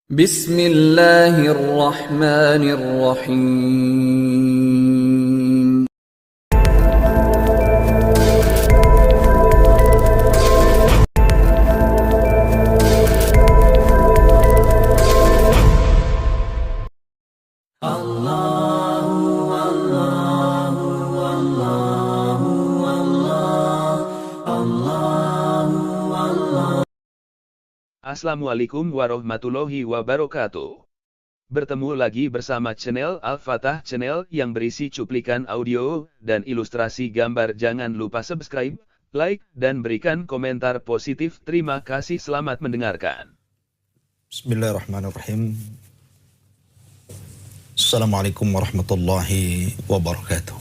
Bismillahirrahmanirrahim. Assalamualaikum warahmatullahi wabarakatuh. Bertemu lagi bersama channel Al-Fatah Channel yang berisi cuplikan audio dan ilustrasi gambar. Jangan lupa subscribe, like, dan berikan komentar positif. Terima kasih, selamat mendengarkan. Bismillahirrahmanirrahim. Assalamualaikum warahmatullahi wabarakatuh.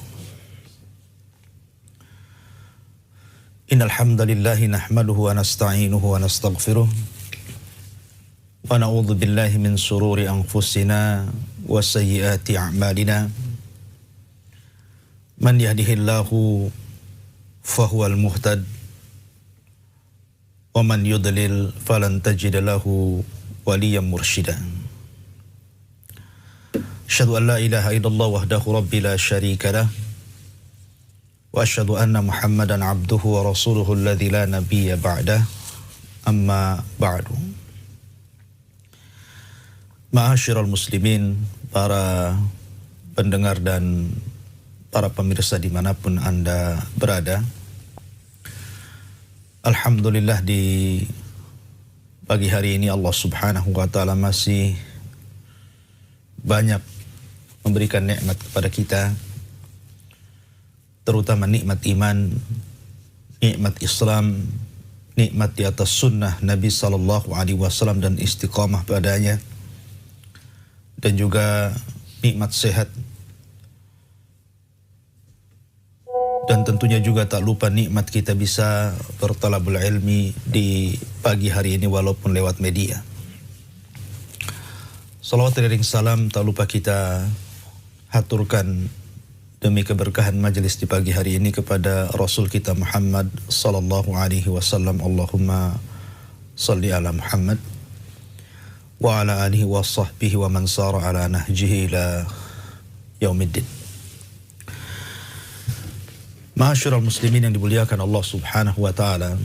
Innal hamdalillah nahmaduhu wa nasta'inuhu wa nastaghfiruh. Wa na'udzu billahi min shururi anfusina wa sayyiati a'malina. Man yahdihillahu fahuwal muhtad wa man yudlil falan tajida lahu waliyan mursyida. Asyhadu an la ilaha illallah wahdahu rabbi la syarika lah wa asyhadu anna Muhammadan abduhu wa rasuluhu alladzi la nabiyya ba'dah. Amma ba'du. Ma'asyiral muslimin, para pendengar dan para pemirsa dimanapun Anda berada. Alhamdulillah, di pagi hari ini Allah subhanahu wa ta'ala masih banyak memberikan nikmat kepada kita, terutama nikmat iman, nikmat Islam, nikmat di atas sunnah Nabi sallallahu alaihi wasallam dan istiqamah padanya, dan juga nikmat sehat, dan tentunya juga tak lupa nikmat kita bisa bertalabul ilmi di pagi hari ini walaupun lewat media. Salawat dan salam tak lupa kita haturkan demi keberkahan majelis di pagi hari ini kepada Rasul kita Muhammad sallallahu alaihi wasallam. Allahumma salli ala Muhammad wa ala alihi wa sahbihi wa man sara ala nahjihi ila yaumiddin. Ma'asyiral muslimin yang dimuliakan Allah subhanahu wa ta'ala.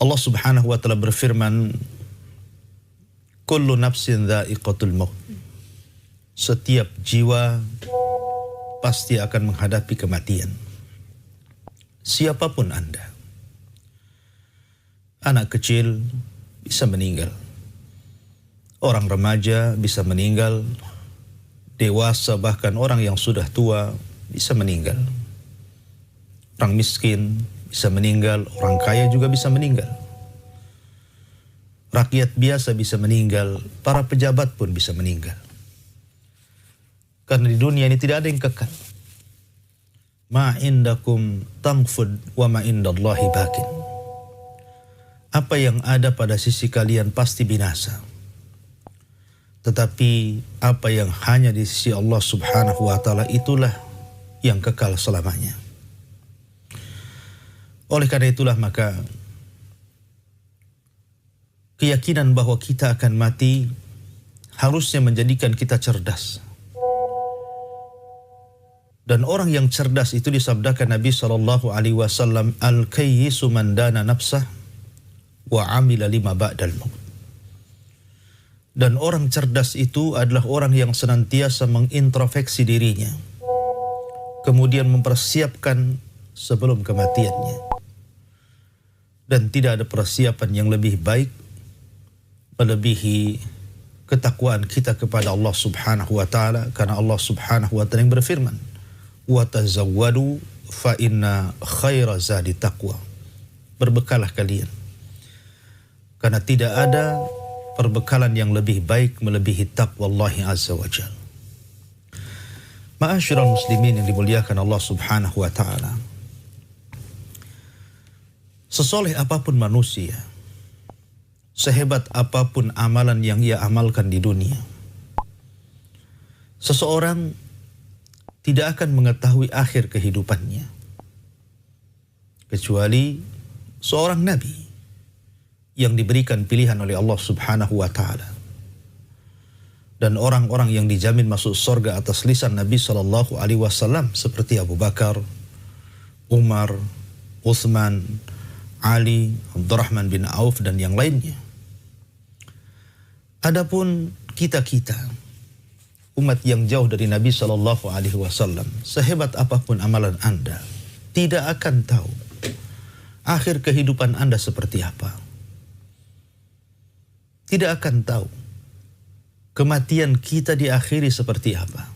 Allah subhanahu wa ta'ala berfirman, kullu nafsin dha'iqatul maut. Setiap jiwa pasti akan menghadapi kematian. Siapapun Anda. Anak kecil bisa meninggal. Orang remaja bisa meninggal. Dewasa, bahkan orang yang sudah tua bisa meninggal. Orang miskin bisa meninggal. Orang kaya juga bisa meninggal. Rakyat biasa bisa meninggal. Para pejabat pun bisa meninggal. Karena di dunia ini tidak ada yang kekal. Ma indakum tanfud wa ma indallahi baqin. Apa yang ada pada sisi kalian pasti binasa. Tetapi apa yang hanya di sisi Allah subhanahu wa ta'ala itulah yang kekal selamanya. Oleh karena itulah maka keyakinan bahwa kita akan mati harusnya menjadikan kita cerdas. Dan orang yang cerdas itu disabdakan Nabi SAW, al-kayyisu man dana nafsah wa amila lima ba'dal maut. Dan orang cerdas itu adalah orang yang senantiasa mengintrospeksi dirinya, kemudian mempersiapkan sebelum kematiannya. Dan tidak ada persiapan yang lebih baik melebihi ketakwaan kita kepada Allah subhanahu wa ta'ala. Karena Allah subhanahu wa ta'ala yang berfirman, wa tazawwadu fa inna khaira zadi taqwa. Berbekalah kalian, karena tidak ada perbekalan yang lebih baik melebihi taqwallahi azza wa jalla. Ma'asyiral muslimin yang dimuliakan Allah subhanahu wa ta'ala. Sesoleh apapun manusia, sehebat apapun amalan yang ia amalkan di dunia, seseorang tidak akan mengetahui akhir kehidupannya kecuali seorang nabi yang diberikan pilihan oleh Allah Subhanahu wa taala. Dan orang-orang yang dijamin masuk surga atas lisan Nabi sallallahu alaihi wasallam seperti Abu Bakar, Umar, Utsman, Ali, Abdurrahman bin Auf dan yang lainnya. Adapun kita-kita, umat yang jauh dari Nabi sallallahu alaihi wasallam, sehebat apapun amalan Anda, tidak akan tahu akhir kehidupan Anda seperti apa. Tidak akan tahu kematian kita diakhiri seperti apa.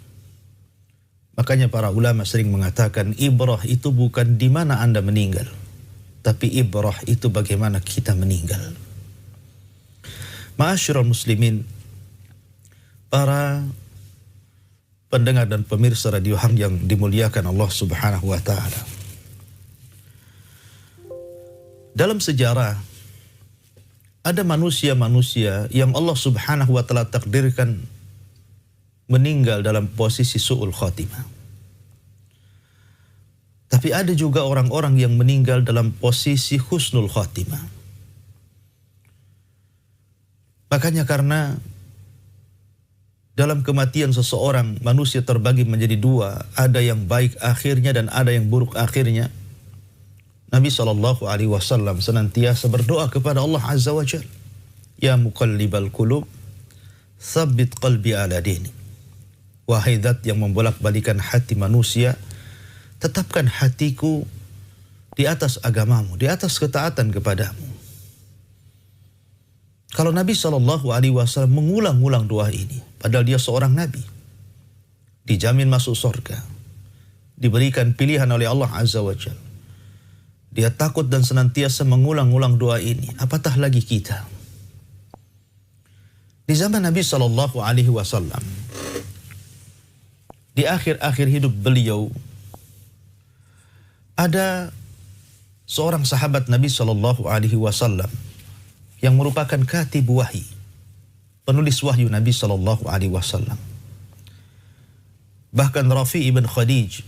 Makanya para ulama sering mengatakan ibrah itu bukan di mana Anda meninggal, tapi ibrah itu bagaimana kita meninggal. Ma'asyiral muslimin, para pendengar dan pemirsa Radio Hang yang dimuliakan Allah Subhanahu wa taala. Dalam sejarah ada manusia-manusia yang Allah Subhanahu wa taala takdirkan meninggal dalam posisi su'ul khatimah. Tapi ada juga orang-orang yang meninggal dalam posisi husnul khatimah. Makanya karena dalam kematian seseorang manusia terbagi menjadi dua, ada yang baik akhirnya dan ada yang buruk akhirnya. Nabi SAW senantiasa berdoa kepada Allah Azza wa Jalla, Ya muqallibal qulub, tsabbit qalbi ala dini. Wahai zat yang membolak-balikan hati manusia, tetapkan hatiku di atas agamamu, di atas ketaatan kepadamu. Kalau Nabi SAW mengulang-ulang doa ini, padahal dia seorang Nabi, dijamin masuk surga, diberikan pilihan oleh Allah Azza wa Jalla, dia takut dan senantiasa mengulang-ulang doa ini, apatah lagi kita. Di zaman Nabi SAW, di akhir-akhir hidup beliau, ada seorang sahabat Nabi SAW yang merupakan katib wahyi, penulis wahyu Nabi SAW. Bahkan Rafi ibn Khadij,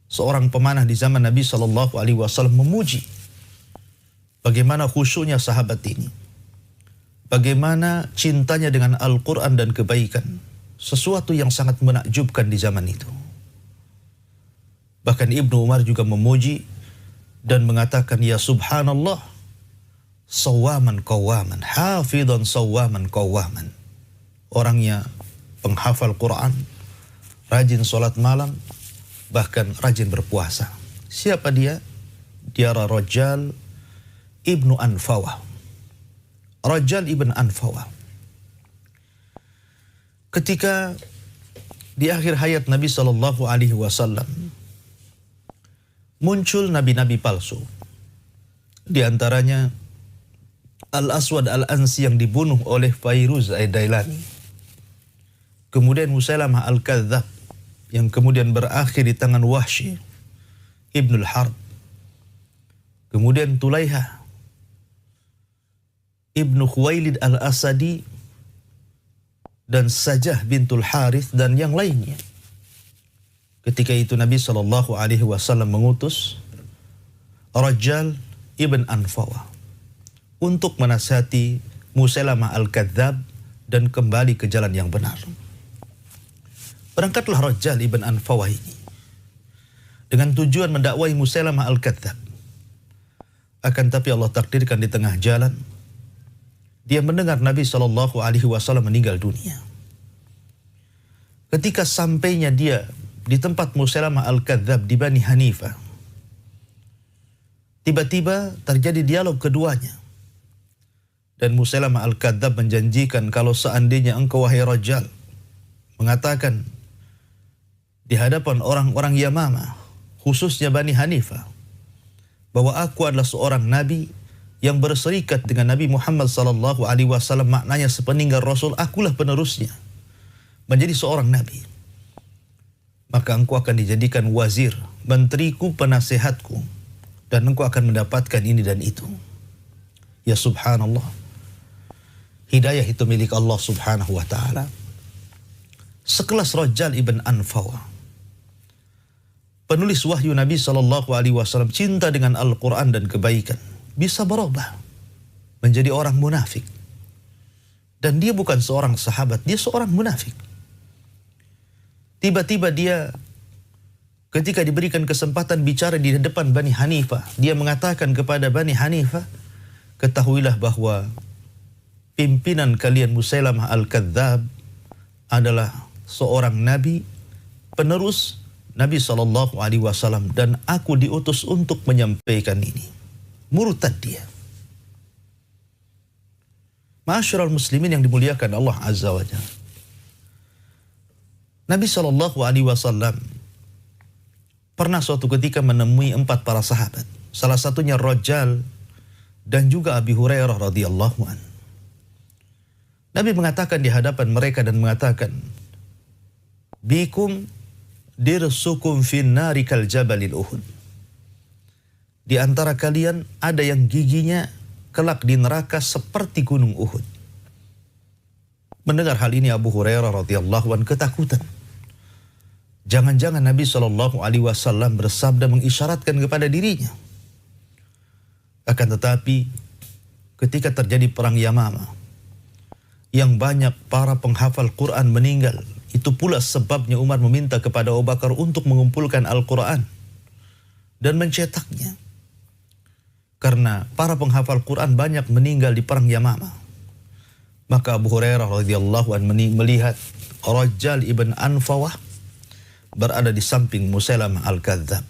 seorang pemanah di zaman Nabi SAW, memuji bagaimana khusyuknya sahabat ini, bagaimana cintanya dengan Al-Quran dan kebaikan, sesuatu yang sangat menakjubkan di zaman itu. Bahkan Ibnu Umar juga memuji dan mengatakan, Ya subhanallah, sawaman qawaman, hafidhan sawaman qawaman. Orangnya penghafal Quran, rajin sholat malam, bahkan rajin berpuasa. Siapa dia? Dia Rajal ibnu Anfawah. Rajal ibn Anfawah. Ketika di akhir hayat Nabi SAW, muncul nabi-nabi palsu. Di antaranya Al-Aswad Al-Ansi yang dibunuh oleh Fairuz Ad-Dailani. Kemudian Musailamah Al-Kadzab yang kemudian berakhir di tangan Wahsy Ibnul Harb. Kemudian Tulaiha Ibnu Khuwailid Al-Asadi dan Sajah bintul Harith dan yang lainnya. Ketika itu Nabi SAW mengutus Rajal ibn Anfawah untuk menasihati Musailamah Al-Kadzab dan kembali ke jalan yang benar. Berangkatlah Rajal ibn Anfawah ini dengan tujuan mendakwai Musailamah Al-Kadzab. Akan tapi Allah takdirkan di tengah jalan dia mendengar Nabi SAW meninggal dunia. Ketika sampainya dia di tempat Musailamah Al-Kadzab di Bani Hanifah, tiba-tiba terjadi dialog keduanya. Dan Musailamah Al-Kadzab menjanjikan kalau seandainya engkau wahai Rajal mengatakan di hadapan orang-orang Yamamah, khususnya Bani Hanifah, bahwa aku adalah seorang nabi yang berserikat dengan Nabi Muhammad SAW, maknanya sepeninggal Rasul akulah penerusnya, menjadi seorang nabi, maka engkau akan dijadikan wazir, menteriku, penasehatku, dan engkau akan mendapatkan ini dan itu. Ya subhanallah, hidayah itu milik Allah Subhanahu wa ta'ala. Sekelas Rajal ibn Anfawah, penulis wahyu Nabi SAW, cinta dengan Al-Quran dan kebaikan, bisa berubah menjadi orang munafik. Dan dia bukan seorang sahabat, dia seorang munafik. Tiba-tiba dia ketika diberikan kesempatan bicara di depan Bani Hanifah, dia mengatakan kepada Bani Hanifah, ketahuilah bahwa pimpinan kalian Musailamah al-Kadzab adalah seorang nabi, penerus Nabi SAW, dan aku diutus untuk menyampaikan ini. Murtad dia. Ma'asyiral muslimin yang dimuliakan Allah Azza wa Jalla. Nabi SAW pernah suatu ketika menemui 4 para sahabat. Salah satunya Rajal dan juga Abi Hurairah radhiyallahu an. Nabi mengatakan di hadapan mereka dan mengatakan, bikum dirsukum fin nari kal jabalil Uhud. Di antara kalian ada yang giginya kelak di neraka seperti gunung Uhud. Mendengar hal ini Abu Hurairah radhiyallahu an ketakutan. Jangan-jangan Nabi SAW bersabda mengisyaratkan kepada dirinya. Akan tetapi ketika terjadi perang Yamamah yang banyak para penghafal Quran meninggal, itu pula sebabnya Umar meminta kepada Abu Bakar untuk mengumpulkan Al-Quran dan mencetaknya. Karena para penghafal Quran banyak meninggal di perang Yamamah. Maka Abu Hurairah radhiyallahu anhu melihat Rajal ibn Anfawah berada di samping Musailamah al-Kadzab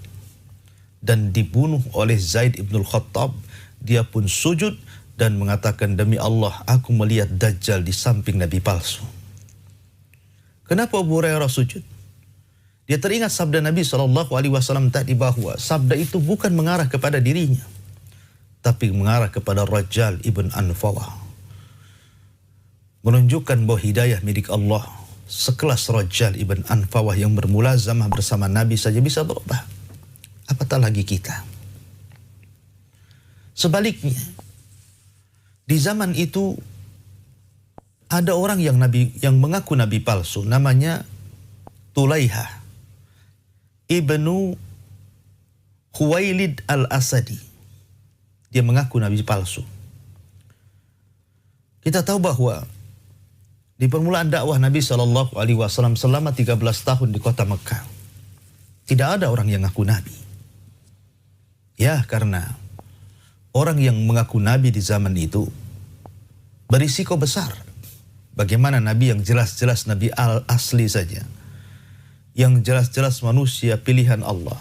dan dibunuh oleh Zaid ibn al-Khattab. Dia pun sujud dan mengatakan, demi Allah aku melihat Dajjal di samping Nabi palsu. Kenapa Abu Hurairah sujud? Dia teringat sabda Nabi SAW tadi bahwa sabda itu bukan mengarah kepada dirinya, tapi mengarah kepada Rajal ibn Anfawah. Menunjukkan bahwa hidayah milik Allah. Sekelas Rajal ibn Anfawah yang bermulazamah bersama Nabi saja bisa berubah, apatah lagi kita. Sebaliknya, di zaman itu ada orang yang mengaku nabi palsu, namanya Tulaihah ibnu Khuwailid al-Asadi. Dia mengaku nabi palsu. Kita tahu bahwa di permulaan dakwah Nabi SAW selama 13 tahun di kota Mekah, tidak ada orang yang mengaku nabi. Ya, karena orang yang mengaku nabi di zaman itu berisiko besar. Bagaimana nabi yang jelas-jelas nabi asli saja, yang jelas-jelas manusia pilihan Allah,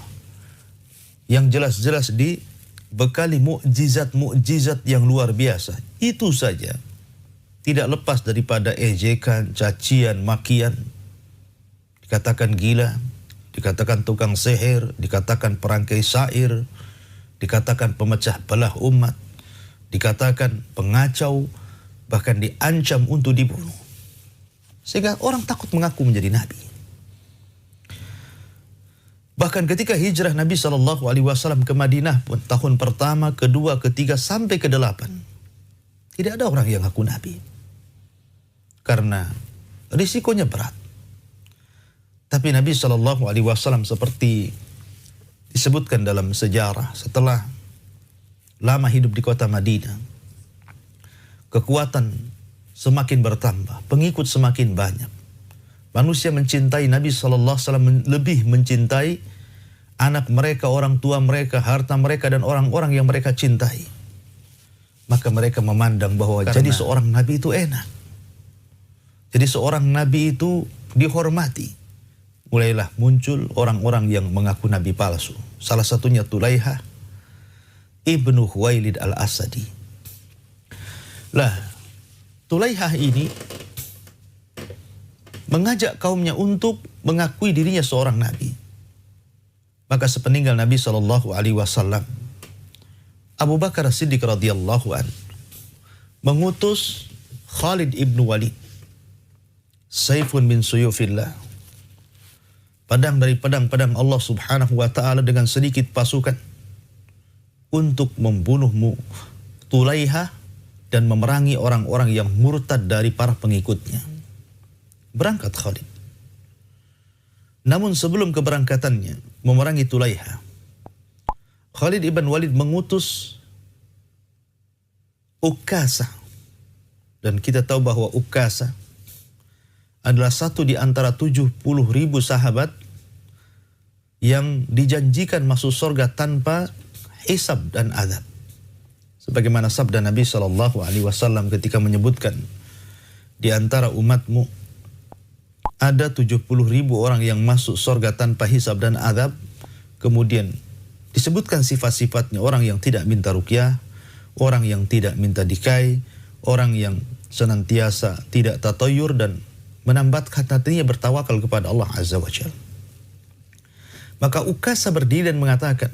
yang jelas-jelas dibekali mukjizat-mukjizat yang luar biasa, itu saja tidak lepas daripada ejekan, cacian, makian. Dikatakan gila, dikatakan tukang sihir, dikatakan perangkai syair, dikatakan pemecah belah umat, dikatakan pengacau, bahkan diancam untuk dibunuh. Sehingga orang takut mengaku menjadi nabi. Bahkan ketika hijrah Nabi SAW ke Madinah pun, tahun pertama, kedua, ketiga, sampai ke-8, tidak ada orang yang ngaku nabi. Karena risikonya berat. Tapi Nabi SAW seperti disebutkan dalam sejarah, setelah lama hidup di kota Madinah, kekuatan semakin bertambah, pengikut semakin banyak. Manusia mencintai Nabi SAW lebih mencintai anak mereka, orang tua mereka, harta mereka, dan orang-orang yang mereka cintai. Maka mereka memandang bahwa jadi seorang nabi itu enak. Jadi seorang nabi itu dihormati. Mulailah muncul orang-orang yang mengaku nabi palsu. Salah satunya Tulaihah ibnu Khuwailid al-Asadi. Lah, Tulaihah ini mengajak kaumnya untuk mengakui dirinya seorang nabi. Maka sepeninggal Nabi SAW, Abu Bakar As-Siddiq radhiyallahu an mengutus Khalid ibn Walid, Saifun min suyufillah, pedang dari pedang-pedang Allah Subhanahu wa taala, dengan sedikit pasukan untuk membunuhmu Tulaihah dan memerangi orang-orang yang murtad dari para pengikutnya. Berangkat Khalid. Namun sebelum keberangkatannya memerangi Tulaihah, Khalid ibn Walid mengutus Ukasa. Dan kita tahu bahwa Ukasa adalah satu di antara 70.000 sahabat yang dijanjikan masuk surga tanpa hisab dan azab. Sebagaimana sabda Nabi SAW ketika menyebutkan, di antara umatmu ada 70.000 orang yang masuk surga tanpa hisab dan azab. Kemudian disebutkan sifat-sifatnya, orang yang tidak minta ruqyah, orang yang tidak minta dikai, orang yang senantiasa tidak tatayur dan menambatkan hatinya bertawakal kepada Allah Azza wa Jalla. Maka Ukasa berdiri dan mengatakan,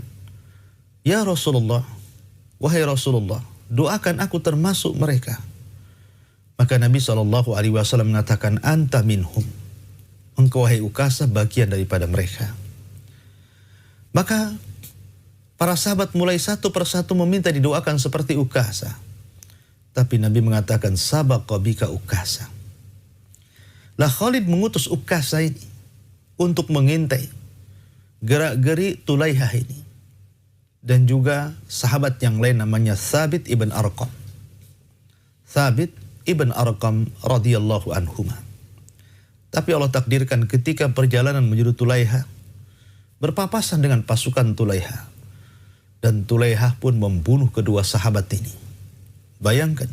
"Ya Rasulullah, wahai Rasulullah, doakan aku termasuk mereka." Maka Nabi SAW mengatakan, "Anta minhum." Engkau wahai Ukasa bagian daripada mereka. Maka para sahabat mulai satu persatu meminta didoakan seperti Ukasa. Tapi Nabi mengatakan, "Sabaqa bika Ukasa." Lah Khalid mengutus Ukasa ini untuk mengintai gerak-geri Tulaihah ini. Dan juga sahabat yang lain namanya Thabit ibn Arqam. Thabit ibn Arqam radhiyallahu anhuma. Tapi Allah takdirkan ketika perjalanan menuju Tulaihah berpapasan dengan pasukan Tulaihah. Dan Tulaihah pun membunuh kedua sahabat ini. Bayangkan,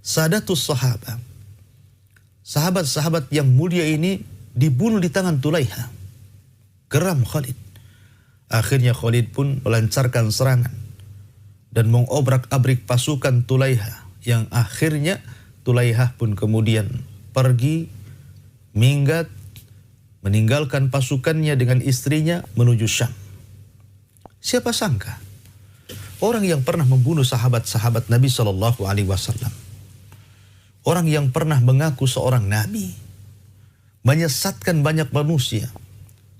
Sadatus Sahabat, sahabat-sahabat yang mulia ini dibunuh di tangan Tulaihah. Geram Khalid. Akhirnya Khalid pun melancarkan serangan dan mengobrak-abrik pasukan Tulaihah, yang akhirnya Tulaihah pun kemudian pergi minggat, meninggalkan pasukannya dengan istrinya menuju Syam. Siapa sangka orang yang pernah membunuh sahabat-sahabat Nabi SAW, orang yang pernah mengaku seorang nabi, menyesatkan banyak manusia,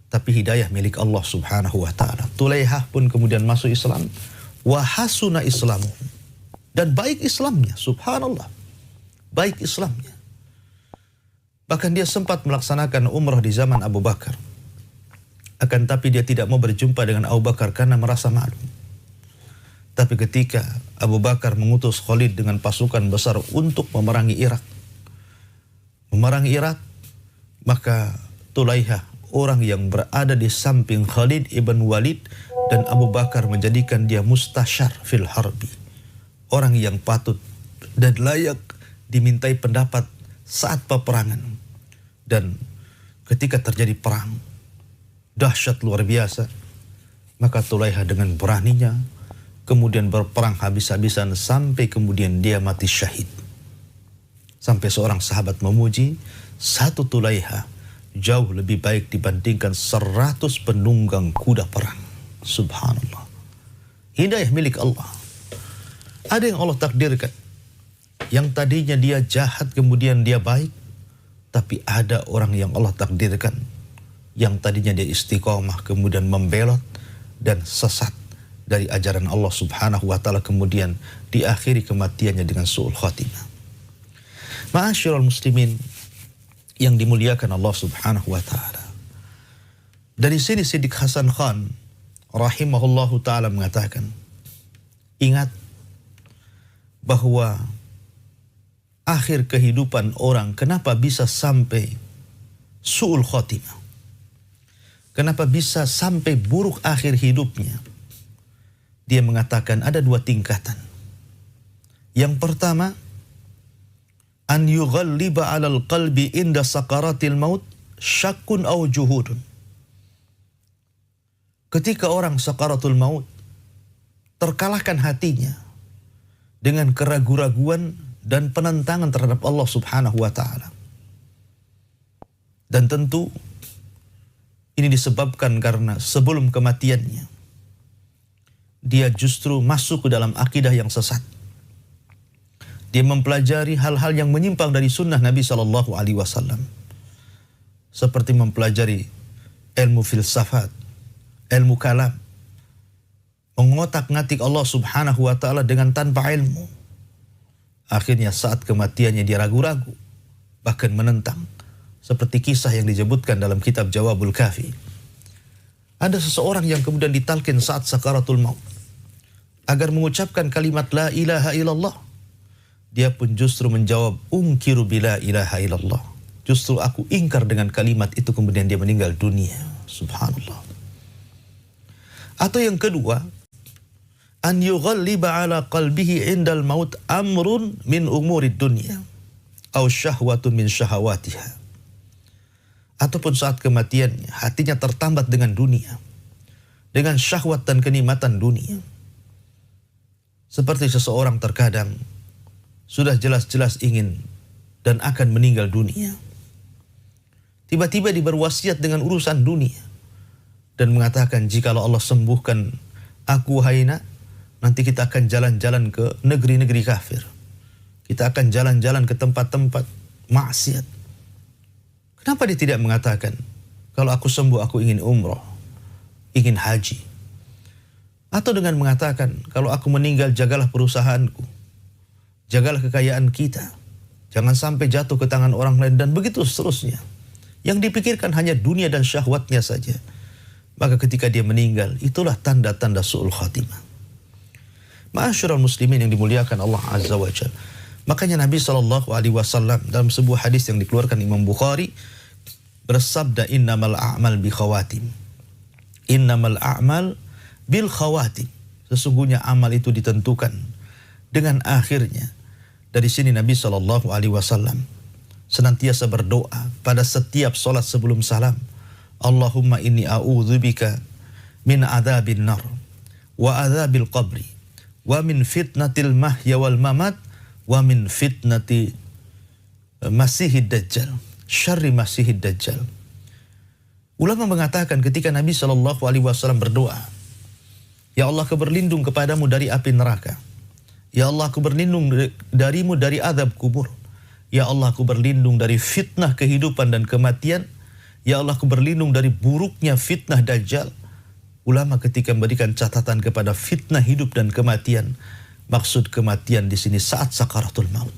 tapi hidayah milik Allah Subhanahu wa taala. Tulaihah pun kemudian masuk Islam, wa hasuna Islamu, dan baik Islamnya, subhanallah. Baik Islamnya. Bahkan dia sempat melaksanakan umrah di zaman Abu Bakar. Akan tapi dia tidak mau berjumpa dengan Abu Bakar karena merasa malu. Tapi ketika Abu Bakar mengutus Khalid dengan pasukan besar untuk memerangi Irak, maka Tulaihah, orang yang berada di samping Khalid ibn Walid dan Abu Bakar, menjadikan dia mustasyar fil harbi, orang yang patut dan layak dimintai pendapat saat peperangan. Dan ketika terjadi perang dahsyat luar biasa, maka Tulaihah dengan beraninya kemudian berperang habis-habisan sampai kemudian dia mati syahid. Sampai seorang sahabat memuji, satu Tulaihah jauh lebih baik dibandingkan 100 penunggang kuda perang. Subhanallah. Hidayah milik Allah. Ada yang Allah takdirkan, yang tadinya dia jahat kemudian dia baik. Tapi ada orang yang Allah takdirkan, yang tadinya dia istiqomah kemudian membelot dan sesat dari ajaran Allah Subhanahu wa taala, kemudian diakhiri kematiannya dengan su'ul khatimah. Ma'asyiral muslimin yang dimuliakan Allah Subhanahu wa taala. Dari sini Siddiq Hasan Khan rahimahullahu taala mengatakan, ingat bahwa akhir kehidupan orang kenapa bisa sampai su'ul khatimah? Kenapa bisa sampai buruk akhir hidupnya? Dia mengatakan ada 2 tingkatan. Yang pertama, an yughalliba 'alal qalbi inda sakaratil maut syakkun aw juhudun. Ketika orang sakaratul maut, terkalahkan hatinya dengan keraguan-raguan dan penentangan terhadap Allah Subhanahu wa taala. Dan tentu ini disebabkan karena sebelum kematiannya dia justru masuk ke dalam akidah yang sesat. Dia mempelajari hal-hal yang menyimpang dari sunnah Nabi Shallallahu Alaihi Wasallam, seperti mempelajari ilmu filsafat, ilmu kalam, mengotak-ngatik Allah Subhanahu wa taala dengan tanpa ilmu. Akhirnya saat kematiannya dia ragu-ragu, bahkan menentang, seperti kisah yang disebutkan dalam kitab Jawabul Kafi. Ada seseorang yang kemudian ditalkin saat sakaratul maut agar mengucapkan kalimat la ilaha illallah, dia pun justru menjawab, "Unkiru bila ilaha illallah." Justru aku ingkar dengan kalimat itu, kemudian dia meninggal dunia. Subhanallah. Atau yang kedua, an yughalliba ala qalbihi indal maut amrun min umurid dunya aw syahwatu min syahawatiha. Ataupun saat kematiannya hatinya tertambat dengan dunia, dengan syahwat dan kenikmatan dunia. Seperti seseorang terkadang sudah jelas-jelas ingin dan akan meninggal dunia, tiba-tiba diberwasiat dengan urusan dunia dan mengatakan, jikalau Allah sembuhkan aku, Haina, nanti kita akan jalan-jalan ke negeri-negeri kafir. Kita akan jalan-jalan ke tempat-tempat maksiat. Kenapa dia tidak mengatakan, kalau aku sembuh aku ingin umroh, ingin haji? Atau dengan mengatakan, kalau aku meninggal jagalah perusahaanku, jagalah kekayaan kita, jangan sampai jatuh ke tangan orang lain, dan begitu seterusnya. Yang dipikirkan hanya dunia dan syahwatnya saja. Maka ketika dia meninggal, itulah tanda-tanda su'ul khatimah. Ma'asyiral muslimin yang dimuliakan Allah Azza wa Jalla. Makanya Nabi SAW dalam sebuah hadis yang dikeluarkan Imam Bukhari bersabda, innamal a'mal bi khawatim. Innamal a'mal bil khawatim. Sesungguhnya amal itu ditentukan dengan akhirnya. Dari sini Nabi SAW senantiasa berdoa pada setiap solat sebelum salam, Allahumma inni a'udzubika min adzabin nar wa adzabil qabri wa min fitnatil mahya wal mamat wa min fitnati masihid dajjal, syarri masihid dajjal. Ulama mengatakan ketika Nabi SAW berdoa, ya Allah, aku berlindung kepadamu dari api neraka. Ya Allah, aku berlindung darimu dari azab kubur. Ya Allah, aku berlindung dari fitnah kehidupan dan kematian. Ya Allah, aku berlindung dari buruknya fitnah dajjal. Ulama ketika memberikan catatan kepada fitnah hidup dan kematian, maksud kematian di sini saat sakaratul maut.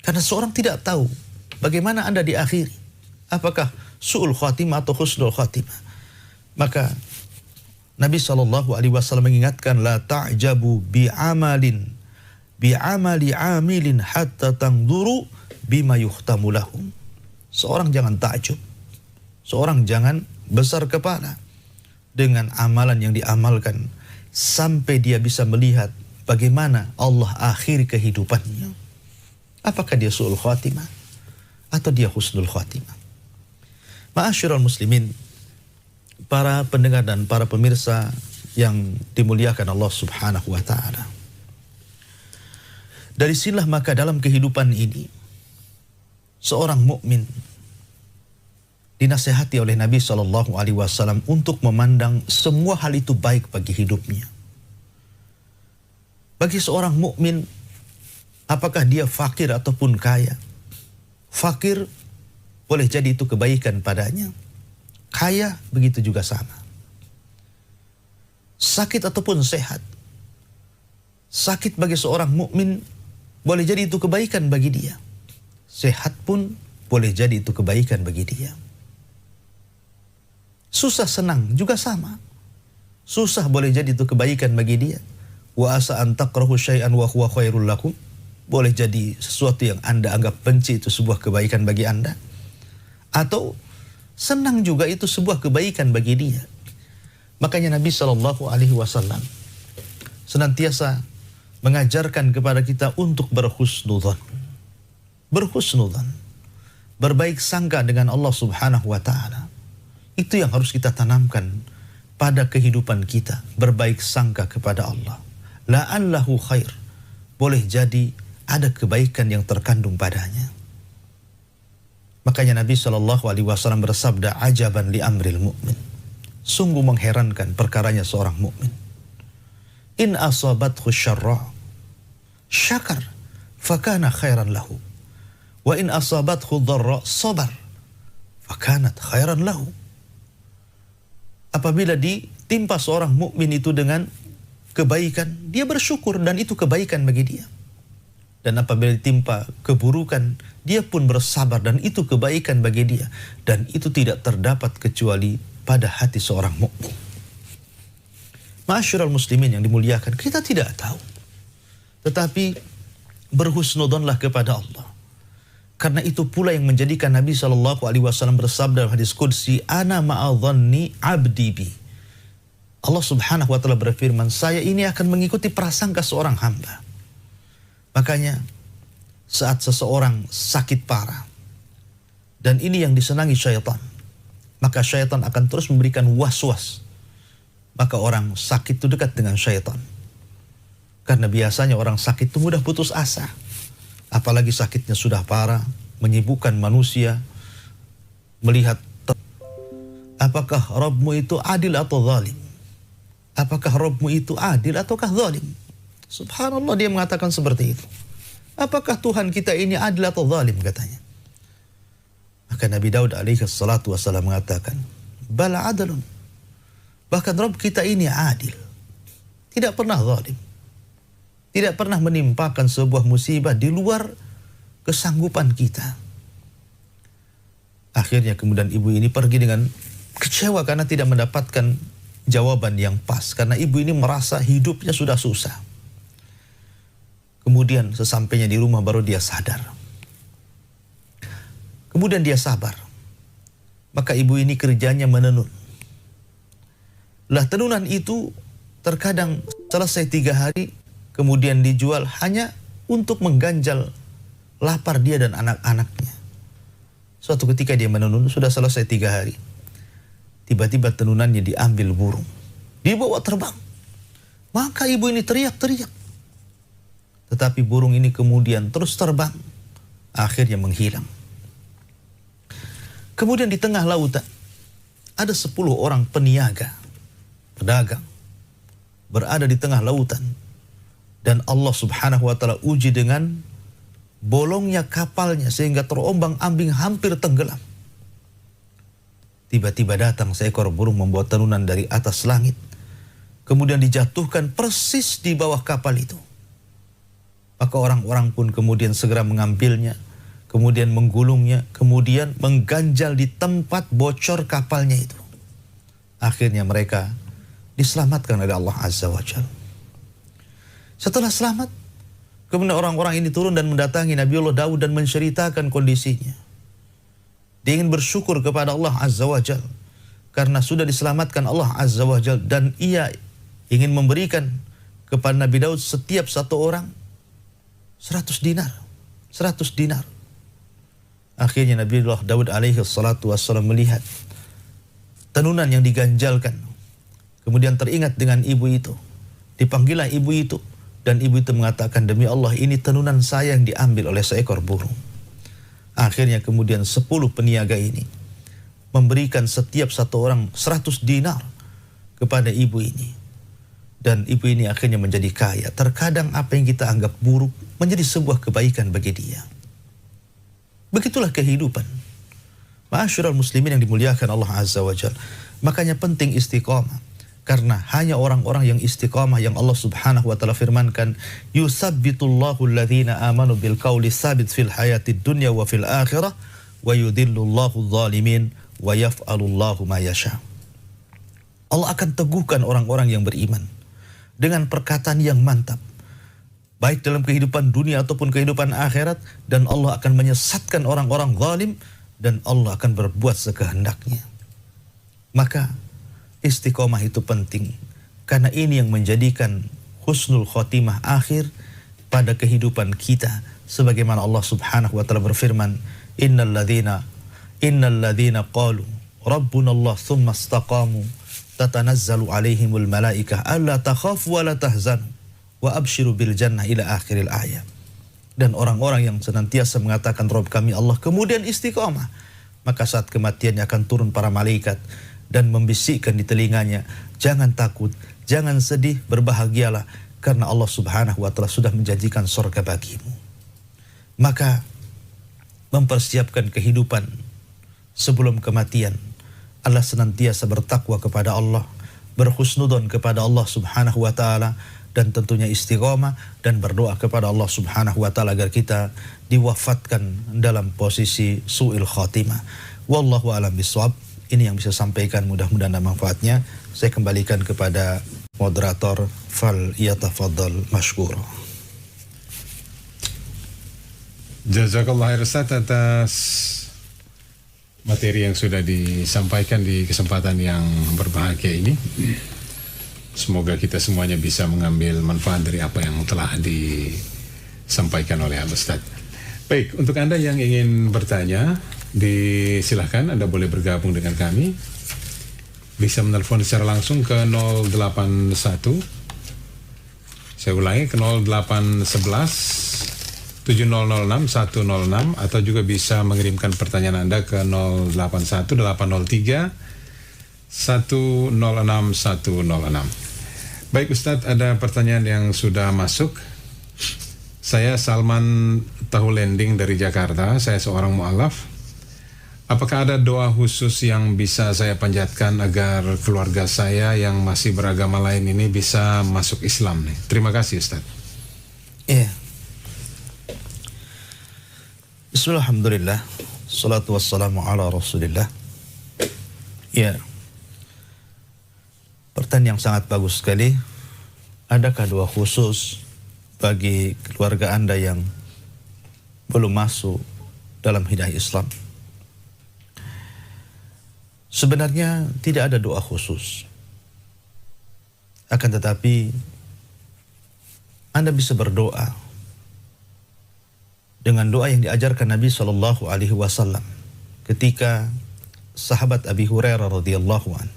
Karena seorang tidak tahu bagaimana Anda diakhiri. Apakah su'ul khatimah atau husnul khatimah. Maka Nabi SAW mengingatkan, la ta'jabu bi'amali amilin hatta tangduru bima yuhtamu lahum. Seorang jangan takjub, seorang jangan besar kepala dengan amalan yang diamalkan sampai dia bisa melihat bagaimana Allah akhiri kehidupannya. Apakah dia su'ul khatimah atau dia husnul khatimah? Ma'asyiral muslimin, para pendengar dan para pemirsa yang dimuliakan Allah Subhanahu wa taala. Dari sinilah maka dalam kehidupan ini seorang mukmin dinasihati oleh Nabi SAW untuk memandang semua hal itu baik bagi hidupnya. Bagi seorang mukmin, apakah dia fakir ataupun kaya, fakir boleh jadi itu kebaikan padanya, kaya begitu juga sama. Sakit ataupun sehat, sakit bagi seorang mukmin boleh jadi itu kebaikan bagi dia, sehat pun boleh jadi itu kebaikan bagi dia. Susah senang juga sama, susah boleh jadi itu kebaikan bagi dia. Wa asa an takrahu syai'an wa huwa khairul lakum, boleh jadi sesuatu yang Anda anggap benci itu sebuah kebaikan bagi Anda, atau senang juga itu sebuah kebaikan bagi dia. Makanya Nabi SAW senantiasa mengajarkan kepada kita untuk berhusnudzan. Berhusnudzan, berbaik sangka dengan Allah Subhanahu wa taala. Itu yang harus kita tanamkan pada kehidupan kita, berbaik sangka kepada Allah. La'allahu khair, boleh jadi ada kebaikan yang terkandung padanya. Makanya Nabi SAW bersabda, ajaban li amril mu'min. Sungguh mengherankan perkaranya seorang mukmin. In asabathu syarra syakar fakana khairan lahu. Wa in asabathu dharra sabar fakanat khairan lahu. Apabila ditimpa seorang mukmin itu dengan kebaikan, dia bersyukur dan itu kebaikan bagi dia. Dan apabila ditimpa keburukan, dia pun bersabar dan itu kebaikan bagi dia. Dan itu tidak terdapat kecuali pada hati seorang mukmin. Ma'asyiral muslimin yang dimuliakan, kita tidak tahu. Tetapi berhusnudonlah kepada Allah. Karena itu pula yang menjadikan Nabi SAW bersabda dalam hadis qudsi, ana ma'adhanni abdi bi. Allah Subhanahu wa taala berfirman, saya ini akan mengikuti prasangka seorang hamba. Makanya saat seseorang sakit parah, dan ini yang disenangi syaitan, maka syaitan akan terus memberikan was-was. Maka orang sakit itu dekat dengan syaitan. Karena biasanya orang sakit itu mudah putus asa. Apalagi sakitnya sudah parah, menyibukkan manusia, melihat apakah Rabbmu itu adil atau zalim. Apakah Rabbmu itu adil ataukah zalim. Subhanallah, dia mengatakan seperti itu. Apakah Tuhan kita ini adil atau zalim, katanya. Maka Nabi Daud alaihi salatu wassalam mengatakan, bala adalun. Bahkan Rabb kita ini adil. Tidak pernah zalim. Tidak pernah menimpakan sebuah musibah di luar kesanggupan kita. Akhirnya kemudian ibu ini pergi dengan kecewa karena tidak mendapatkan jawaban yang pas. Karena ibu ini merasa hidupnya sudah susah. Kemudian sesampainya di rumah baru dia sadar. Kemudian dia sabar. Maka ibu ini kerjanya menenun. Lah tenunan itu terkadang selesai 3 hari, kemudian dijual hanya untuk mengganjal lapar dia dan anak-anaknya. Suatu ketika dia menenun, sudah selesai 3 hari. Tiba-tiba tenunannya diambil burung. Dibawa terbang. Maka ibu ini teriak-teriak. Tetapi burung ini kemudian terus terbang. Akhirnya menghilang. Kemudian di tengah lautan, ada 10 orang peniaga, pedagang, berada di tengah lautan. Dan Allah Subhanahu wa ta'ala uji dengan bolongnya kapalnya sehingga terombang-ambing hampir tenggelam. Tiba-tiba datang seekor burung membawa tenunan dari atas langit. Kemudian dijatuhkan persis di bawah kapal itu. Maka orang-orang pun kemudian segera mengambilnya, kemudian menggulungnya, kemudian mengganjal di tempat bocor kapalnya itu. Akhirnya mereka diselamatkan oleh Allah Azza wa Jalla. Setelah selamat, kemudian orang-orang ini turun dan mendatangi Nabiullah Daud dan menceritakan kondisinya. Dia ingin bersyukur kepada Allah Azza wa Jal karena sudah diselamatkan Allah Azza wa Jal, dan ia ingin memberikan kepada Nabi Daud setiap satu orang 100 dinar. 100 dinar. Akhirnya Nabiullah Daud alaihi salatu wassalam melihat tenunan yang diganjalkan. Kemudian teringat dengan ibu itu. Dipanggillah ibu itu. Dan ibu itu mengatakan, demi Allah ini tenunan saya yang diambil oleh seekor burung. Akhirnya kemudian 10 peniaga ini memberikan setiap satu orang 100 dinar kepada ibu ini. Dan ibu ini akhirnya menjadi kaya. Terkadang apa yang kita anggap buruk menjadi sebuah kebaikan bagi dia. Begitulah kehidupan. Ma'asyiral muslimin yang dimuliakan Allah Azza wa Jalla. Makanya penting istiqamah. Karena hanya orang-orang yang istiqamah yang Allah Subhanahu wa ta'ala firmankan, yusabbitullahu alladhina amanu bil qawli sabit fil hayatid dunya wa fil akhirah wa yudhillullahu zalimin wa yaf'alullahu ma yasha. Allah akan teguhkan orang-orang yang beriman dengan perkataan yang mantap, baik dalam kehidupan dunia ataupun kehidupan akhirat, dan Allah akan menyesatkan orang-orang zalim, dan Allah akan berbuat sekehendaknya. Maka istiqomah itu penting, karena ini yang menjadikan husnul khotimah akhir pada kehidupan kita. Sebagaimana Allah Subhanahu wa ta'ala berfirman, innal ladzina qalu rabbuna Allah thumma istaqamu tatanazzalu alaihimul malaikah alla takhafu wa la tahzanu wa abshiru bil jannah ila akhiril ayat. Dan orang-orang yang senantiasa mengatakan Rabb kami Allah, kemudian istiqomah, maka saat kematiannya akan turun para malaikat dan membisikkan di telinganya, jangan takut, jangan sedih, berbahagialah, karena Allah Subhanahu wa ta'ala sudah menjanjikan surga bagimu. Maka mempersiapkan kehidupan sebelum kematian adalah senantiasa bertakwa kepada Allah, berhusnudon kepada Allah Subhanahu wa ta'ala, dan tentunya istiqomah dan berdoa kepada Allah Subhanahu wa ta'ala agar kita diwafatkan dalam posisi su'il khatimah. Wallahu a'lam bishawab. Ini yang bisa sampaikan, mudah-mudahan ada manfaatnya. Saya kembalikan kepada moderator, fal yatafaddal mashkur. Jazakallah khair Ustaz atas materi yang sudah disampaikan di kesempatan yang berbahagia ini. Semoga kita semuanya bisa mengambil manfaat dari apa yang telah disampaikan oleh Al-Ustaz. Baik, untuk Anda yang ingin bertanya, disilahkan Anda boleh bergabung dengan kami. Bisa menelpon secara langsung ke 081. Saya ulangi ke 0811 7006 106 atau juga bisa mengirimkan pertanyaan Anda ke 081 803 106 106. Baik Ustadz, ada pertanyaan yang sudah masuk. Saya Salman Tahulending dari Jakarta, saya seorang mu'alaf. Apakah ada doa khusus yang bisa saya panjatkan agar keluarga saya yang masih beragama lain ini bisa masuk Islam nih? Terima kasih Ustadz. Iya. Bismillahirrahmanirrahim. Salatu wassalamu ala Rasulillah. Ya. Pertanyaan yang sangat bagus sekali. Adakah doa khusus bagi keluarga Anda yang belum masuk dalam hidayah Islam? Sebenarnya tidak ada doa khusus. Akan tetapi Anda bisa berdoa dengan doa yang diajarkan Nabi SAW ketika sahabat Abi Hurairah radhiyallahu an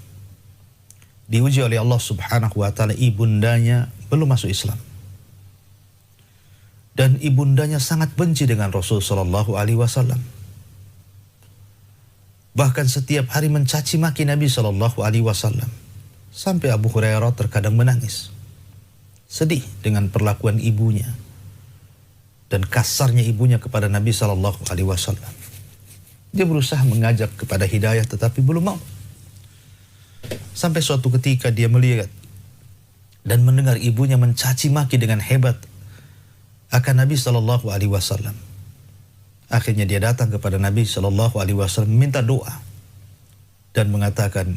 diuji oleh Allah Subhanahu wa taala, ibundanya belum masuk Islam dan ibundanya sangat benci dengan Rasul SAW. Bahkan setiap hari mencaci maki Nabi SAW sampai Abu Hurairah terkadang menangis, sedih dengan perlakuan ibunya dan kasarnya ibunya kepada Nabi SAW. Dia berusaha mengajak kepada hidayah tetapi belum mau. Sampai suatu ketika dia melihat dan mendengar ibunya mencaci maki dengan hebat akan Nabi SAW. Akhirnya dia datang kepada Nabi SAW meminta doa dan mengatakan,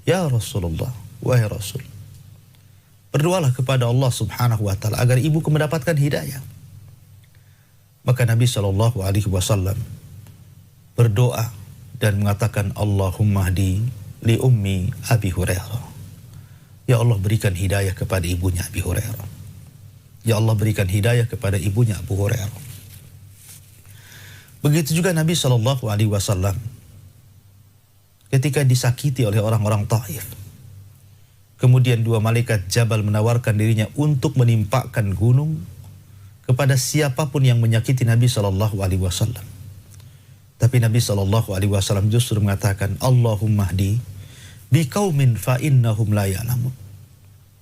"Ya Rasulullah, wahai Rasul, berdoalah kepada Allah Subhanahu wa taala agar ibuku mendapatkan hidayah." Maka Nabi SAW berdoa dan mengatakan, "Allahumma hdi li ummi Abi Hurairah." Ya Allah, berikan hidayah kepada ibunya Abi Hurairah. Ya Allah, berikan hidayah kepada ibunya Abu Hurairah. Begitu juga Nabi SAW ketika disakiti oleh orang-orang Taif. Kemudian dua malaikat Jabal menawarkan dirinya untuk menimpakan gunung kepada siapapun yang menyakiti Nabi SAW. Tapi Nabi SAW justru mengatakan, "Allahumma hdi biqaumin fa innahum la ya'lamun."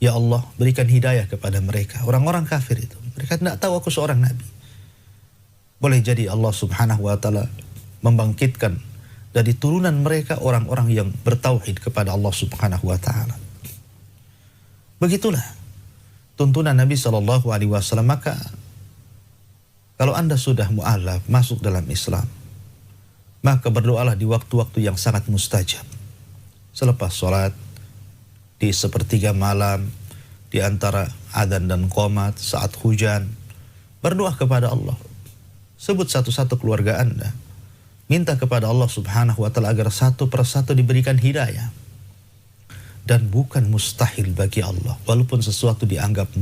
Ya Allah, berikan hidayah kepada mereka, orang-orang kafir itu. Mereka tidak tahu aku seorang nabi. Boleh jadi Allah Subhanahu wa taala membangkitkan dari turunan mereka orang-orang yang bertauhid kepada Allah Subhanahu wa taala. Begitulah tuntunan Nabi SAW. Maka kalau Anda sudah mu'alaf, masuk dalam Islam, maka berdoalah di waktu-waktu yang sangat mustajab. Selepas sholat, di sepertiga malam, di antara adzan dan qomat, saat hujan, berdoa kepada Allah. Sebut satu-satu keluarga Anda. Minta kepada Allah Subhanahu wa taala agar satu persatu diberikan hidayah. Dan bukan mustahil bagi Allah. Walaupun sesuatu dianggap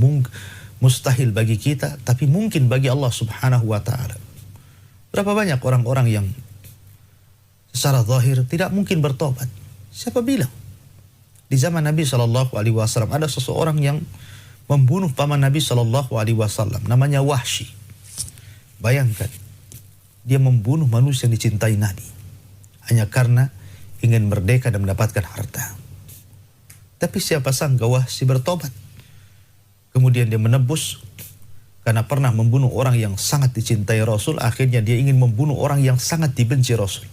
mustahil bagi kita, tapi mungkin bagi Allah Subhanahu wa taala. Berapa banyak orang-orang yang secara zahir tidak mungkin bertobat? Siapa bilang? Di zaman Nabi SAW ada seseorang yang membunuh paman Nabi SAW, namanya Wahsy. Bayangkan, dia membunuh manusia yang dicintai Nabi hanya karena ingin merdeka dan mendapatkan harta. Tapi siapa sangka Wahsy bertobat. Kemudian dia menebus karena pernah membunuh orang yang sangat dicintai Rasul. Akhirnya dia ingin membunuh orang yang sangat dibenci Rasul.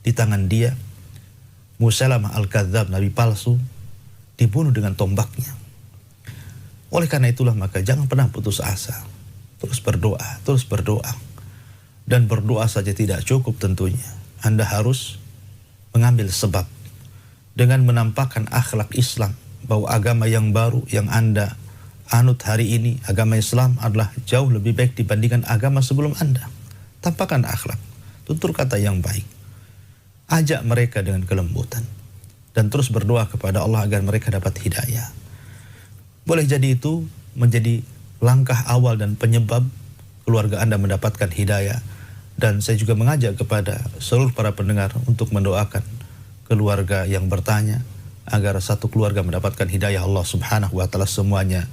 Di tangan dia, Musailamah al-Kadzdzab, nabi palsu, dibunuh dengan tombaknya. Oleh karena itulah maka jangan pernah putus asa. Terus berdoa. Dan berdoa saja tidak cukup tentunya. Anda harus mengambil sebab dengan menampakkan akhlak Islam, bahwa agama yang baru yang Anda anut hari ini, agama Islam adalah jauh lebih baik dibandingkan agama sebelum Anda. tampakkan akhlak, tutur kata yang baik. Ajak mereka dengan kelembutan. Dan terus berdoa kepada Allah agar mereka dapat hidayah. Boleh jadi itu menjadi langkah awal dan penyebab keluarga Anda mendapatkan hidayah. Dan saya juga mengajak kepada seluruh para pendengar untuk mendoakan keluarga yang bertanya agar satu keluarga mendapatkan hidayah Allah Subhanahu wa taala, semuanya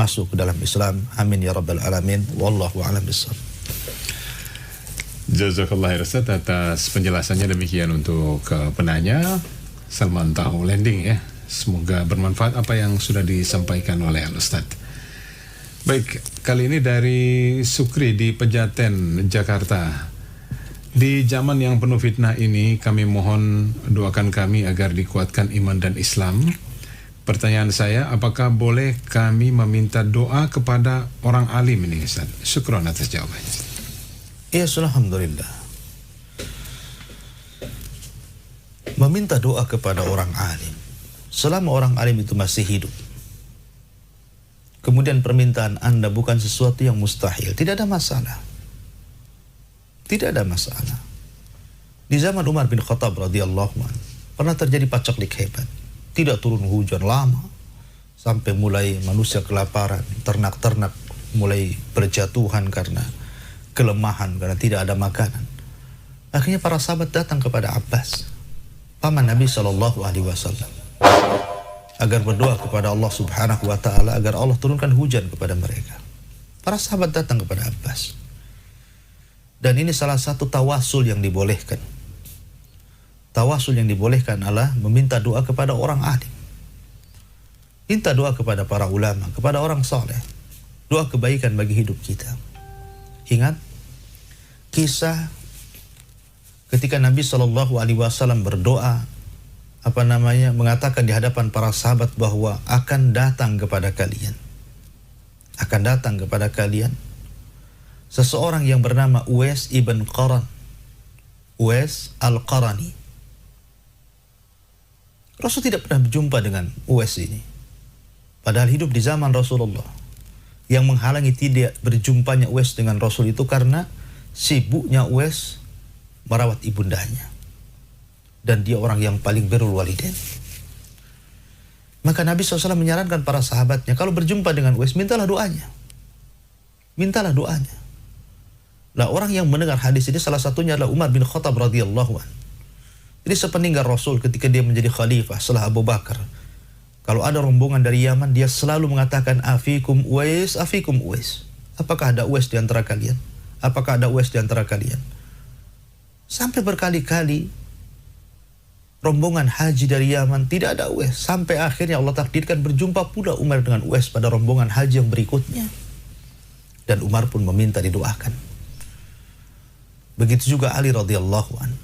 masuk ke dalam Islam. Amin ya rabbal alamin. Wallahu a'lam bishawab. Jazakallah khair Ustaz atas penjelasannya. Demikian untuk penanya Salman Tahu Landing ya. Semoga bermanfaat apa yang sudah disampaikan oleh Al-Ustaz. Baik, kali ini dari Sukri di Pejaten, Jakarta. Di zaman yang penuh fitnah ini, kami mohon doakan kami agar dikuatkan iman dan Islam. Pertanyaan saya, apakah boleh kami meminta doa kepada orang alim ini Ustaz? Syukron atas jawabannya. Ya, alhamdulillah. Meminta doa kepada orang alim selama orang alim itu masih hidup, kemudian permintaan Anda bukan sesuatu yang mustahil, tidak ada masalah. Tidak ada masalah. Di zaman Umar bin Khattab radhiyallahu anhu pernah terjadi paceklik hebat. Tidak turun hujan lama sampai mulai manusia kelaparan, ternak-ternak mulai berjatuhan karena kelemahan, karena tidak ada makanan. Akhirnya para sahabat datang kepada Abbas, paman Nabi SAW, agar berdoa kepada Allah Subhanahu wa taala agar Allah turunkan hujan kepada mereka. Para sahabat datang kepada Abbas. Dan ini salah satu tawasul yang dibolehkan. Tawasul yang dibolehkan adalah meminta doa kepada orang alim. Minta doa kepada para ulama, kepada orang saleh. Doa kebaikan bagi hidup kita. Ingat kisah ketika Nabi SAW berdoa, mengatakan di hadapan para sahabat bahwa akan datang kepada kalian seseorang yang bernama Uwais ibn Qaran, Uwais al-Qarani. Rasul tidak pernah berjumpa dengan Uwais ini, padahal hidup di zaman Rasulullah. Yang menghalangi tidak berjumpanya Uwais dengan Rasul itu karena sibuknya Uwais merawat ibundanya, dan dia orang yang paling birrul walidain. Maka Nabi SAW menyarankan para sahabatnya, kalau berjumpa dengan Uwais, mintalah doanya. Mintalah doanya. Nah, orang yang mendengar hadis ini salah satunya adalah Umar bin Khattab radhiyallahu anhu. Jadi sepeninggal Rasul ketika dia menjadi khalifah setelah Abu Bakar, kalau ada rombongan dari Yaman, dia selalu mengatakan afikum Uwais, afikum Uwais. Apakah ada Uwais di antara kalian? Apakah ada Uwais di antara kalian? Sampai berkali-kali rombongan haji dari Yaman tidak ada Uwais. Sampai akhirnya Allah takdirkan berjumpa pula Umar dengan Uwais pada rombongan haji yang berikutnya. Dan Umar pun meminta didoakan. Begitu juga Ali radhiyallahu anhu.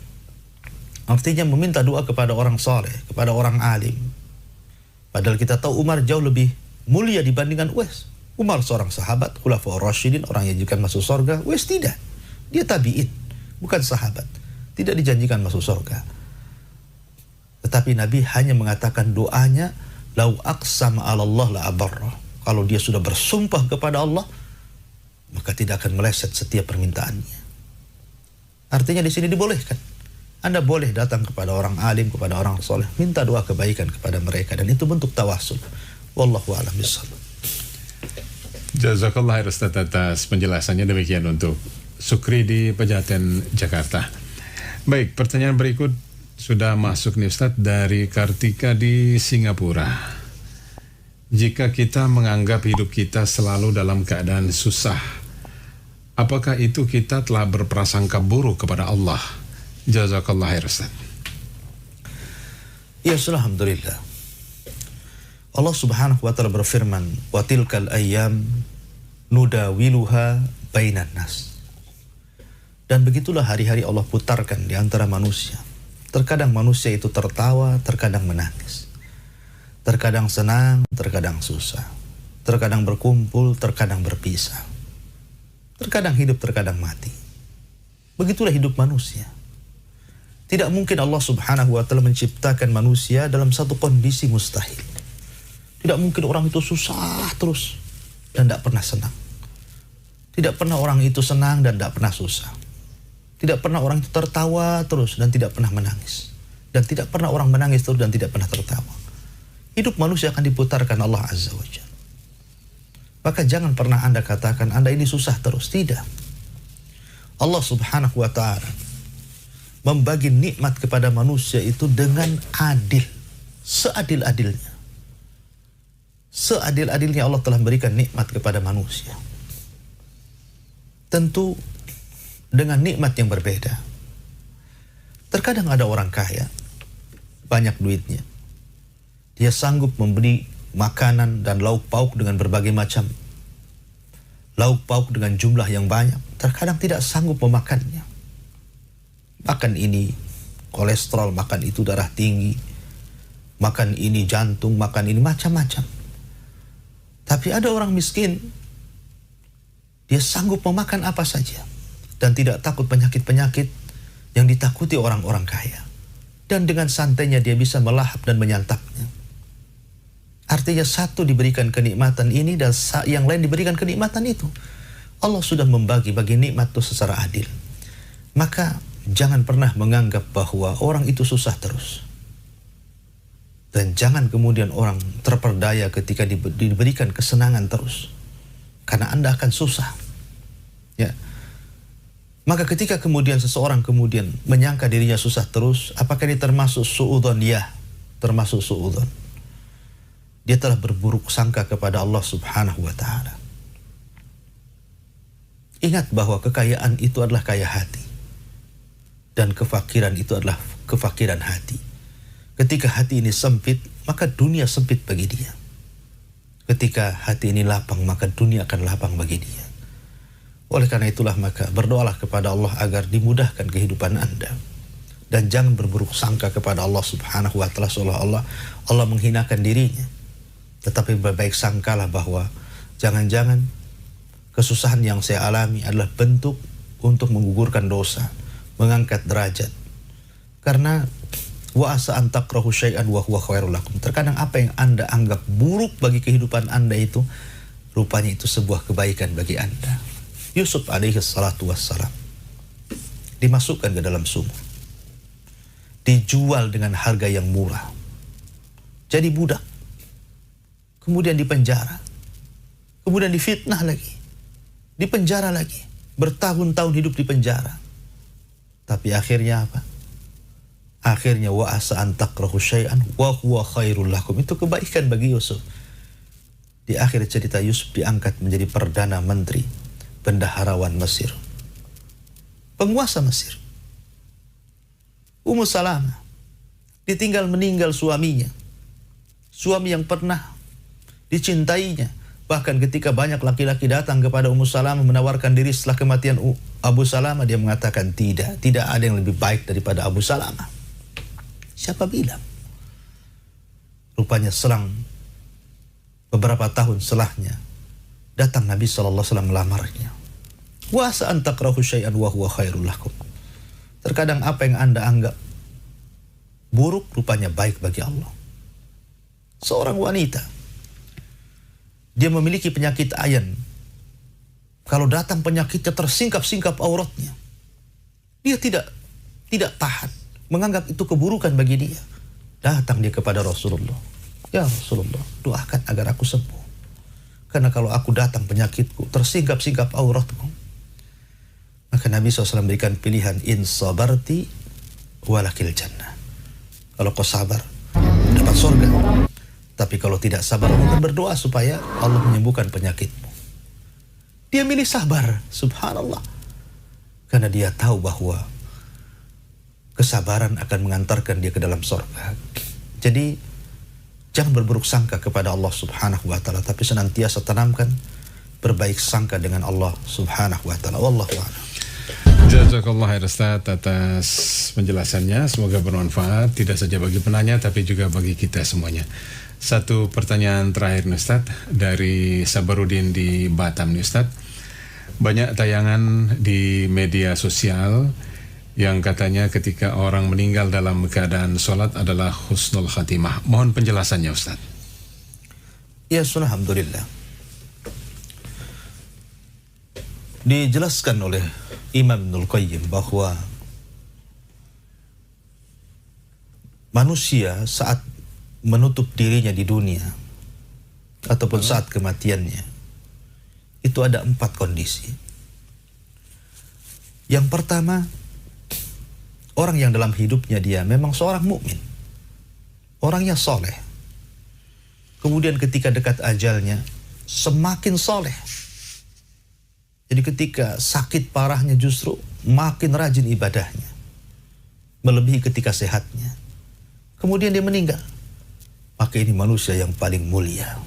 Artinya meminta doa kepada orang saleh, kepada orang alim. Padahal kita tahu Umar jauh lebih mulia dibandingkan Uwais. Umar seorang sahabat, khulafaur rasyidin, orang yang dijanjikan masuk surga. Uwais tidak. Dia tabi'in, bukan sahabat. Tidak dijanjikan masuk surga. Tetapi Nabi hanya mengatakan doanya, lau aqsama 'ala Allah la abarra. Kalau dia sudah bersumpah kepada Allah, maka tidak akan meleset setiap permintaannya. Artinya di sini dibolehkan. Anda boleh datang kepada orang alim, kepada orang soleh, minta doa kebaikan kepada mereka, dan itu bentuk tawasul. Wallahu a'lam bishawab. Jazakallah khair Ustaz atas penjelasannya. Demikian untuk Sukri di Pejaten, Jakarta. Baik, pertanyaan berikut sudah masuk nih Ustaz dari Kartika di Singapura. Jika kita menganggap hidup kita selalu dalam keadaan susah, apakah itu kita telah berprasangka buruk kepada Allah? Jazakallah khair Ustaz. Ya, alhamdulillah. Allah Subhanahu wa taala berfirman, "Wa tilkal ayyam nudawiluha bainan nas." Dan begitulah hari-hari Allah putarkan di antara manusia. Terkadang manusia itu tertawa, terkadang menangis. Terkadang senang, terkadang susah. Terkadang berkumpul, terkadang berpisah. Terkadang hidup, terkadang mati. Begitulah hidup manusia. Tidak mungkin Allah Subhanahu wa taala menciptakan manusia dalam satu kondisi mustahil. Tidak mungkin orang itu susah terus dan tidak pernah senang. Tidak pernah orang itu senang dan tidak pernah susah. Tidak pernah orang itu tertawa terus dan tidak pernah menangis. Dan tidak pernah orang menangis terus dan tidak pernah tertawa. Hidup manusia akan diputarkan Allah Azza wa Jalla. Maka jangan pernah Anda katakan Anda ini susah terus. Tidak. Allah Subhanahu wa ta'ala membagi nikmat kepada manusia itu dengan adil. Seadil-adilnya. Seadil-adilnya Allah telah memberikan nikmat kepada manusia. Tentu dengan nikmat yang berbeda. Terkadang ada orang kaya, banyak duitnya. Dia sanggup membeli makanan dan lauk pauk dengan berbagai macam lauk pauk dengan jumlah yang banyak. Terkadang tidak sanggup memakannya. Makan ini kolesterol, makan itu darah tinggi, makan ini jantung, makan ini macam-macam. Tapi ada orang miskin, dia sanggup memakan apa saja dan tidak takut penyakit-penyakit yang ditakuti orang-orang kaya. Dan dengan santainya dia bisa melahap dan menyantapnya. Artinya satu diberikan kenikmatan ini dan yang lain diberikan kenikmatan itu. Allah sudah membagi-bagi nikmat itu secara adil. Maka jangan pernah menganggap bahwa orang itu susah terus. Dan jangan kemudian orang terperdaya ketika diberikan kesenangan terus. Karena Anda akan susah. Ya. Maka ketika kemudian seseorang kemudian menyangka dirinya susah terus, apakah ini termasuk su'udhan? Ya, termasuk su'udhan. Dia telah berburuk sangka kepada Allah Subhanahu wa ta'ala. Ingat bahwa kekayaan itu adalah kaya hati. Dan kefakiran itu adalah kefakiran hati. Ketika hati ini sempit, maka dunia sempit bagi dia. Ketika hati ini lapang, maka dunia akan lapang bagi dia. Oleh karena itulah maka berdoalah kepada Allah agar dimudahkan kehidupan Anda. Dan jangan berburuk sangka kepada Allah Subhanahu wa ta'ala seolah-olah Allah menghinakan dirinya. Tetapi berbaik sangkalah bahwa jangan-jangan kesusahan yang saya alami adalah bentuk untuk menggugurkan dosa, mengangkat derajat. Karena wa asa an takrahu syai'an wa huwa khairul lakum. Terkadang apa yang Anda anggap buruk bagi kehidupan Anda itu rupanya itu sebuah kebaikan bagi Anda. Yusuf alaihi salatu wassalam dimasukkan ke dalam sumur. Dijual dengan harga yang murah. Jadi budak. Kemudian dipenjara. Kemudian difitnah lagi. Dipenjara lagi. Bertahun-tahun hidup di penjara. Tapi akhirnya apa? Akhirnya wa asa an takrahu syai'an wa huwa khairul lakum. Itu kebaikan bagi Yusuf. Di akhir cerita Yusuf diangkat menjadi perdana menteri, bendaharawan Mesir. Penguasa Mesir. Ummu Salamah ditinggal meninggal suaminya. Suami yang pernah dicintainya. Bahkan ketika banyak laki-laki datang kepada Ummu Salamah menawarkan diri setelah kematian Abu Salamah, dia mengatakan tidak ada yang lebih baik daripada Abu Salamah. Siapa bilang? Rupanya selang beberapa tahun setelahnya datang Nabi SAW melamarnya. Wa asa an takrahu syai'an wa huwa khairul lakum. Terkadang apa yang Anda anggap buruk rupanya baik bagi Allah. Seorang wanita, dia memiliki penyakit ayan. Kalau datang penyakitnya tersingkap-singkap auratnya. Dia tidak tahan. Menganggap itu keburukan bagi dia. Datang dia kepada Rasulullah. Ya Rasulullah, doakan agar aku sembuh. Karena kalau aku datang penyakitku, tersingkap-singkap auratku. Maka Nabi SAW berikan pilihan, in sabarti walakil jannah. Kalau kau sabar, dapat surga. Tapi kalau tidak sabar, mungkin berdoa supaya Allah menyembuhkan penyakitmu. Dia milih sabar, subhanallah. Karena dia tahu bahwa kesabaran akan mengantarkan dia ke dalam surga. Jadi, jangan berburuk sangka kepada Allah Subhanahu wa ta'ala, tapi senantiasa tanamkan berbaik sangka dengan Allah Subhanahu wa ta'ala. Wallahu a'lam. Jazakallah khair Ustaz atas penjelasannya. Semoga bermanfaat tidak saja bagi penanya tapi juga bagi kita semuanya. Satu pertanyaan terakhir nih Ustaz dari Sabarudin di Batam nih Ustaz. Banyak tayangan di media sosial yang katanya ketika orang meninggal dalam keadaan sholat adalah husnul khatimah. Mohon penjelasannya Ustaz. Ya, alhamdulillah. Dijelaskan oleh Imam Ibnul Qayyim bahwa manusia saat menutup dirinya di dunia ataupun saat kematiannya itu ada 4 kondisi. Yang pertama, orang yang dalam hidupnya dia memang seorang mukmin, orangnya soleh. Kemudian ketika dekat ajalnya semakin soleh. Jadi ketika sakit parahnya justru makin rajin ibadahnya, melebihi ketika sehatnya. Kemudian dia meninggal. Maka ini manusia yang paling mulia.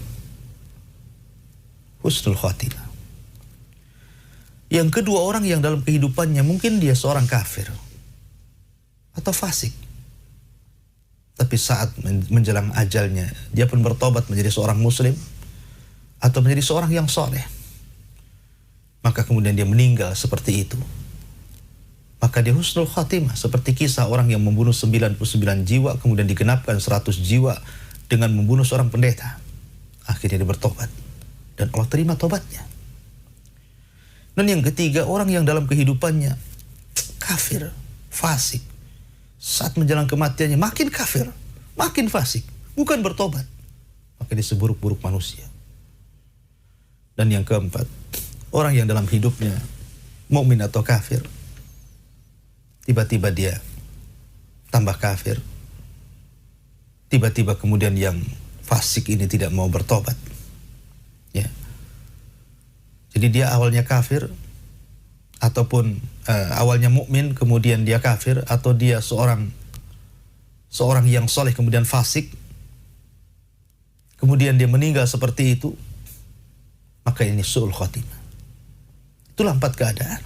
Husnul khatimah. Yang kedua, orang yang dalam kehidupannya mungkin dia seorang kafir atau fasik. Tapi saat menjelang ajalnya, dia pun bertobat menjadi seorang muslim atau menjadi seorang yang soleh. Maka kemudian dia meninggal seperti itu. Maka dia husnul khatimah, seperti kisah orang yang membunuh 99 jiwa, kemudian digenapkan 100 jiwa dengan membunuh seorang pendeta. Akhirnya dia bertobat, dan Allah terima tobatnya. Dan yang ketiga, orang yang dalam kehidupannya kafir, fasik. Saat menjelang kematiannya makin kafir, makin fasik, bukan bertobat. Maka dia seburuk-buruk manusia. Dan yang keempat, orang yang dalam hidupnya mukmin atau kafir, tiba-tiba dia tambah kafir. Tiba-tiba kemudian yang fasik ini tidak mau bertobat. Ya. Jadi dia awalnya kafir, ataupun awalnya mukmin kemudian dia kafir, atau dia seorang yang soleh kemudian fasik, kemudian dia meninggal seperti itu, maka ini su'ul khatimah. Itulah 4 keadaan.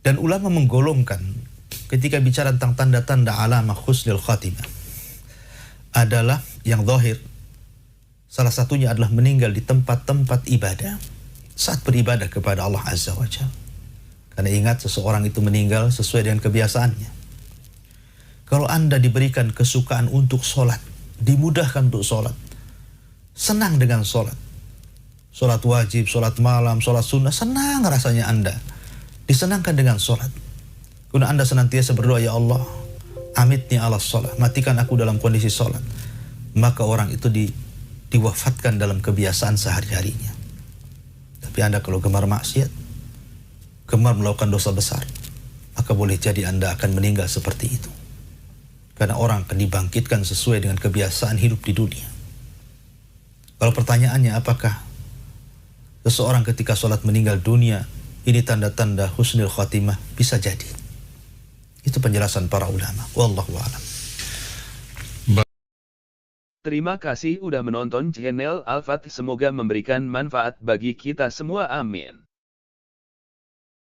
Dan ulama menggolongkan ketika bicara tentang tanda-tanda alamah husnul khatimah adalah yang zahir. Salah satunya adalah meninggal di tempat-tempat ibadah saat beribadah kepada Allah Azza wa Jalla. Karena ingat, seseorang itu meninggal sesuai dengan kebiasaannya. Kalau Anda diberikan kesukaan untuk sholat, dimudahkan untuk sholat, senang dengan sholat, sholat wajib, sholat malam, sholat sunnah, senang rasanya Anda. Disenangkan dengan sholat. Kemudian Anda senantiasa berdoa, ya Allah, amitni ala sholat, matikan aku dalam kondisi sholat. Maka orang itu diwafatkan dalam kebiasaan sehari-harinya. Tapi Anda kalau gemar maksiat, gemar melakukan dosa besar, maka boleh jadi Anda akan meninggal seperti itu. Karena orang akan dibangkitkan sesuai dengan kebiasaan hidup di dunia. Kalau pertanyaannya apakah seseorang ketika sholat meninggal dunia ini tanda-tanda husnul khatimah, bisa jadi. Itu penjelasan para ulama. Wallahu a'lam. Terima kasih udah menonton channel Al-Fat. Semoga memberikan manfaat bagi kita semua. Amin.